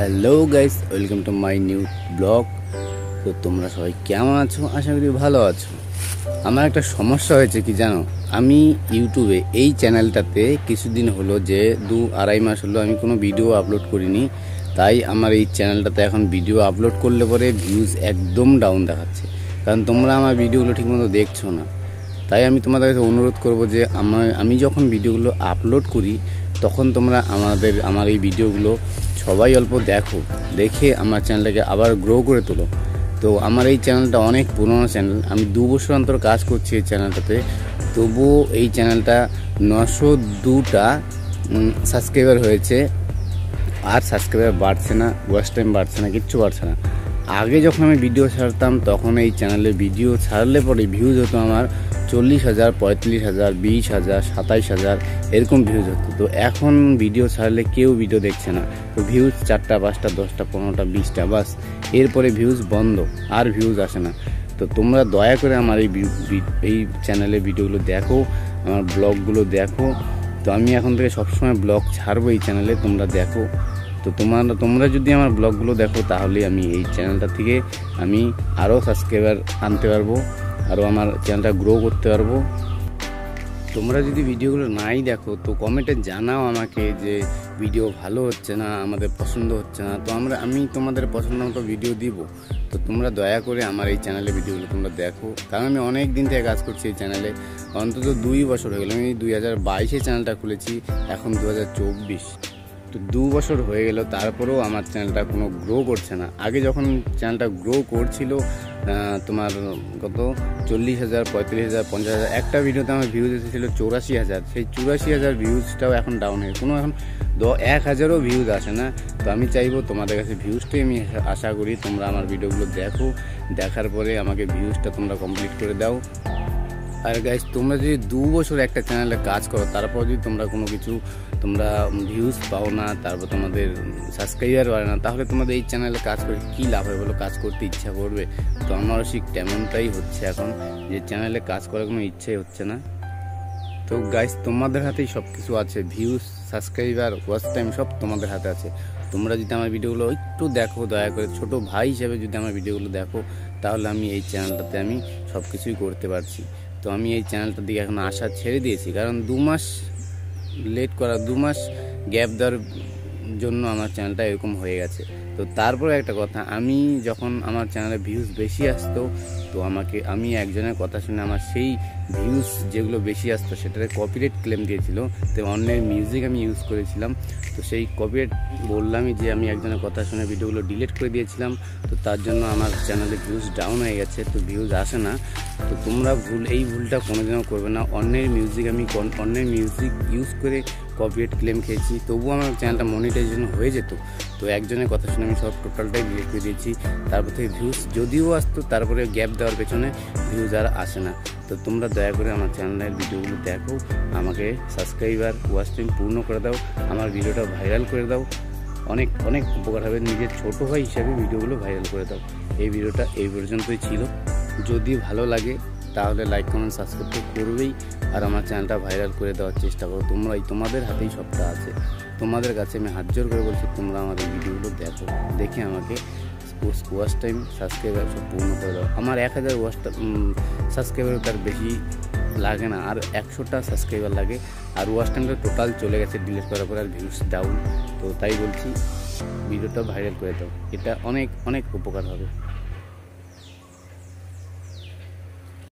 Hello guys, welcome to my new blog. তো তোমরা সবাই কেমন আছো? আশা করি ভালো আছো। আমার একটা সমস্যা হয়েছে কি জানো, আমি ইউটিউবে এই চ্যানেলটাতে কিছুদিন হলো যে 2-2.5 মাস হলো আমি কোনো ভিডিও আপলোড করিনি। তাই আমার এই চ্যানেলটাতে এখন ভিডিও আপলোড করলে পরে ভিউজ একদম ডাউন দেখাচ্ছে, কারণ তোমরা আমার ভিডিওগুলো ঠিকমতো দেখছো না। তাই আমি তোমাদের কাছে অনুরোধ করব যে আমি যখন ভিডিওগুলো আপলোড করি তখন তোমরা আমার এই ভিডিওগুলো সবাই অল্প দেখে আমার চ্যানেলটাকে আবার গ্রো করে তোলো। তো আমার এই চ্যানেলটা অনেক পুরনো চ্যানেল, আমি 2 বছর অন্তর কাজ করছি এই চ্যানেলটাতে, তবুও এই চ্যানেলটা 902টা সাবস্ক্রাইবার হয়েছে। আর সাবস্ক্রাইবার বাড়ছে না, ওয়াচ টাইম বাড়ছে না, কিচ্ছু বাড়ছে না। আগে যখন আমি ভিডিও ছাড়তাম তখন এই চ্যানেলে ভিডিও ছাড়লে পরে ভিউজ হতো আমার 40,000, 35,000, 20,000, 27,000 এরকম ভিউজ হতো। তো এখন ভিডিও ছাড়লে কেউ ভিডিও দেখছে না, তো ভিউজ 4টা, 5টা, 10টা, 15টা, 20টা, বাস। এরপরে ভিউজ বন্ধ, আর ভিউজ আসে না। তো তোমরা দয়া করে আমার এই চ্যানেলে ভিডিওগুলো দেখো, আমার ব্লগগুলো দেখো। তো আমি এখন থেকে সবসময় ব্লগ ছাড়বো এই চ্যানেলে, তোমরা দেখো। তো তোমরা যদি আমার ব্লগগুলো দেখো তাহলে আমি এই চ্যানেলটা থেকে আমি আরও সাবস্ক্রাইবার আনতে পারবো, আরও আমার চ্যানেলটা গ্রো করতে পারবো। তোমরা যদি ভিডিওগুলো নাই দেখো তো কমেন্টে জানাও আমাকে যে ভিডিও ভালো হচ্ছে না, আমাদের পছন্দ হচ্ছে না। তো আমি তোমাদের পছন্দ মতো ভিডিও দিব। তো তোমরা দয়া করে আমার এই চ্যানেলে ভিডিওগুলো তোমরা দেখো, কারণ আমি অনেক দিন থেকে কাজ করছি এই চ্যানেলে, অন্তত 2 বছর হয়ে গেল। আমি 2022-এ চ্যানেলটা খুলেছি, এখন 2024। তো 2 বছর হয়ে গেল, তারপরেও আমার চ্যানেলটা কোনো গ্রো করছে না। আগে যখন চ্যানেলটা গ্রো করছিল তোমার কত 40,000, 35,000, 50,000, একটা ভিডিওতে আমার ভিউজ এসেছিলো 84,000। সেই 84,000 ভিউজটাও এখন ডাউন হয়ে এখন 1,000ও ভিউজ আসে না। তো আমি চাইবো তোমাদের কাছে ভিউজটাই আমি আশা করি তোমরা আমার ভিডিওগুলো দেখো, দেখার পরে আমাকে ভিউজটা তোমরা কমপ্লিট করে দাও। আর গাইস, তোমরা যদি 2 বছর একটা চ্যানেলে কাজ করো, তারপর যদি তোমরা কোনো কিছু ভিউজ পাও না, তারপর তোমাদের সাবস্ক্রাইবার বাড়ে না, তাহলে তোমাদের এই চ্যানেলে কাজ করে কী লাভ হয় বলো? কাজ করতে ইচ্ছা করবে? তো আমারও ঠিক তেমনটাই হচ্ছে এখন, যে চ্যানেলে কাজ করার কোনো ইচ্ছাই হচ্ছে না। তো গাইস, তোমাদের হাতেই সব কিছু আছে, ভিউজ, সাবস্ক্রাইবার, ওয়াচ টাইম সব তোমাদের হাতে আছে। তোমরা যদি আমার ভিডিওগুলো একটু দেখো, দয়া করে ছোটো ভাই হিসেবে যদি আমার ভিডিওগুলো দেখো, তাহলে আমি এই চ্যানেলটাতে আমি সব কিছুই করতে পারছি। তো আমি এই চ্যানেলটার দিকে এখন আশা ছেড়ে দিয়েছি, কারণ 2 মাস লেট করা, 2 মাস গ্যাপ দেওয়ার জন্য আমার চ্যানেলটা এরকম হয়ে গেছে। তো তারপরে একটা কথা, আমি যখন আমার চ্যানেলে ভিউজ বেশি আসতো, তো আমি একজনের কথা শুনে আমার সেই ভিউজ যেগুলো বেশি আসতো সেটাতে কপিরাইট ক্লেম দিয়েছিল। তো অন্যের মিউজিক আমি ইউজ করেছিলাম, তো সেই কপিরাইট বললামই যে আমি একজনের কথা শুনে ভিডিওগুলো ডিলিট করে দিয়েছিলাম। তো তার জন্য আমার চ্যানেলে ভিউজ ডাউন হয়ে গেছে, তো ভিউজ আসে না। তো তোমরা এই ভুলটা কোনোদিনও করবে না। অন্যের মিউজিক ইউজ করে কপিরাইট ক্লেম খেয়েছি, তবুও আমার চ্যানেলটা মনিটাইজেশন হয়ে যেত। তো একজনের কথা শুনে আমি সব টোটালটাই ডিলিট করে দিয়েছি। তারপর থেকে ভিউজ যদিও আসতো, তারপরে গ্যাপ দেওয়ার পেছনে ভিউজ আর আসে না। তো তোমরা দয়া করে আমার চ্যানেলের ভিডিওগুলো দেখো, আমাকে সাবস্ক্রাইবার, ওয়াচ টাইম পূর্ণ করে দাও, আমার ভিডিওটা ভাইরাল করে দাও। অনেক অনেক উপকার হবে, নিজের ছোটো ভাই হিসাবে ভিডিওগুলো ভাইরাল করে দাও। এই ভিডিওটা এই পর্যন্তই ছিল। যদি ভালো লাগে তাহলে লাইক, কমেন্ট, সাবস্ক্রাইব তো করবেই, আর আমার চ্যানেলটা ভাইরাল করে দেওয়ার চেষ্টা করো। তোমাদের হাতেই সবটা আছে। তোমাদের কাছে আমি হাত জোর করে বলছি, তোমরা আমার এই ভিডিওগুলো দেখে আমাকে ওয়াচ টাইম, সাবস্ক্রাইবার সব পূর্ণ করে দাও। আমার 1,000 সাবস্ক্রাইবার তার বেশি লাগে না, আর 100টা সাবস্ক্রাইবার লাগে। আর ওয়াচ টাইমটা টোটাল চলে গেছে ডিলিট করার পরে, আর ভিউজ ডাউন। তো তাই বলছি, ভিডিওটা ভাইরাল করে দাও, এটা অনেক অনেক উপকার হবে।